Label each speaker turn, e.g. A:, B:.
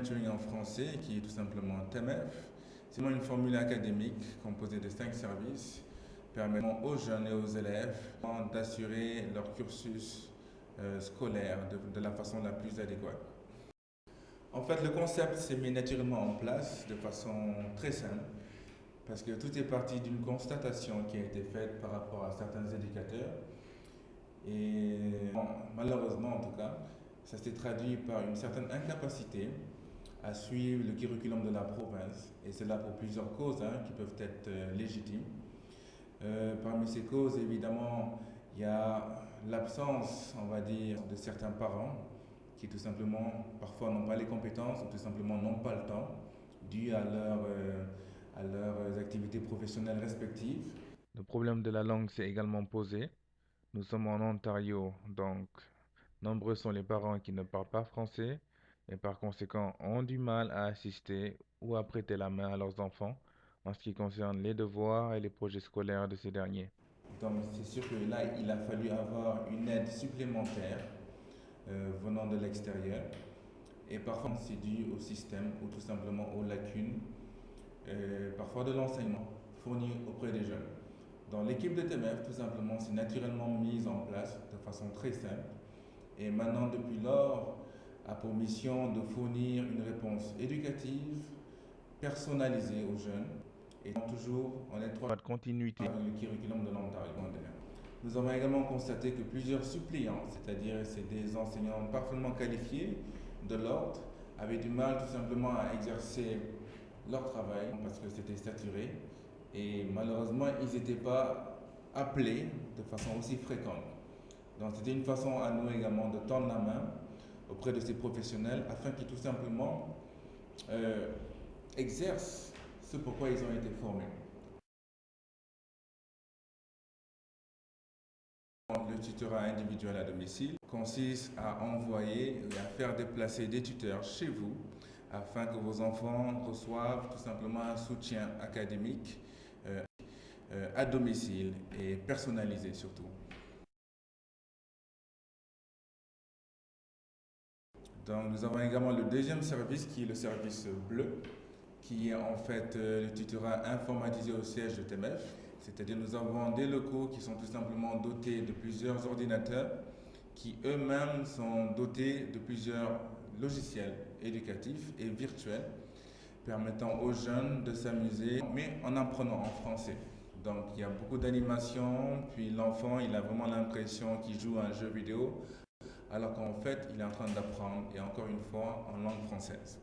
A: mentoring en français qui est tout simplement TEMEF. C'est une formule académique composée de 5 services permettant aux jeunes et aux élèves d'assurer leur cursus scolaire de la façon la plus adéquate. En fait, le concept s'est mis naturellement en place de façon très simple parce que tout est parti d'une constatation qui a été faite par rapport à certains indicateurs et malheureusement en tout cas, ça s'est traduit par une certaine incapacité à suivre le curriculum de la province, et cela pour plusieurs causes qui peuvent être légitimes. Parmi ces causes, évidemment, il y a l'absence, on va dire, de certains parents qui tout simplement, parfois n'ont pas les compétences ou tout simplement n'ont pas le temps, dû à leurs activités professionnelles respectives.
B: Le problème de la langue s'est également posé. Nous sommes en Ontario, donc nombreux sont les parents qui ne parlent pas français et par conséquent ont du mal à assister ou à prêter la main à leurs enfants en ce qui concerne les devoirs et les projets scolaires de ces derniers.
A: Donc c'est sûr que là, il a fallu avoir une aide supplémentaire venant de l'extérieur. Et parfois, c'est dû au système ou tout simplement aux lacunes, parfois de l'enseignement fourni auprès des jeunes. Dans l'équipe de TMF, tout simplement, c'est naturellement mise en place de façon très simple. Et maintenant, depuis lors, a pour mission de fournir une réponse éducative, personnalisée aux jeunes, et toujours en étroite
B: continuité
A: avec le curriculum de l'Ontario. Nous avons également constaté que plusieurs suppléants, c'est-à-dire c'est des enseignants parfaitement qualifiés de l'ordre, avaient du mal tout simplement à exercer leur travail parce que c'était saturé et malheureusement ils n'étaient pas appelés de façon aussi fréquente. Donc c'était une façon à nous également de tendre la main auprès de ces professionnels afin qu'ils tout simplement exercent ce pourquoi ils ont été formés. Le tutorat individuel à domicile consiste à envoyer et à faire déplacer des tuteurs chez vous afin que vos enfants reçoivent tout simplement un soutien académique à domicile et personnalisé surtout. Donc nous avons également le deuxième service qui est le service bleu, qui est en fait le tutorat informatisé au siège de TMF. C'est-à-dire nous avons des locaux qui sont tout simplement dotés de plusieurs ordinateurs qui eux-mêmes sont dotés de plusieurs logiciels éducatifs et virtuels permettant aux jeunes de s'amuser mais en apprenant en français. Donc il y a beaucoup d'animation, puis l'enfant il a vraiment l'impression qu'il joue à un jeu vidéo alors qu'en fait il est en train d'apprendre et encore une fois en langue française.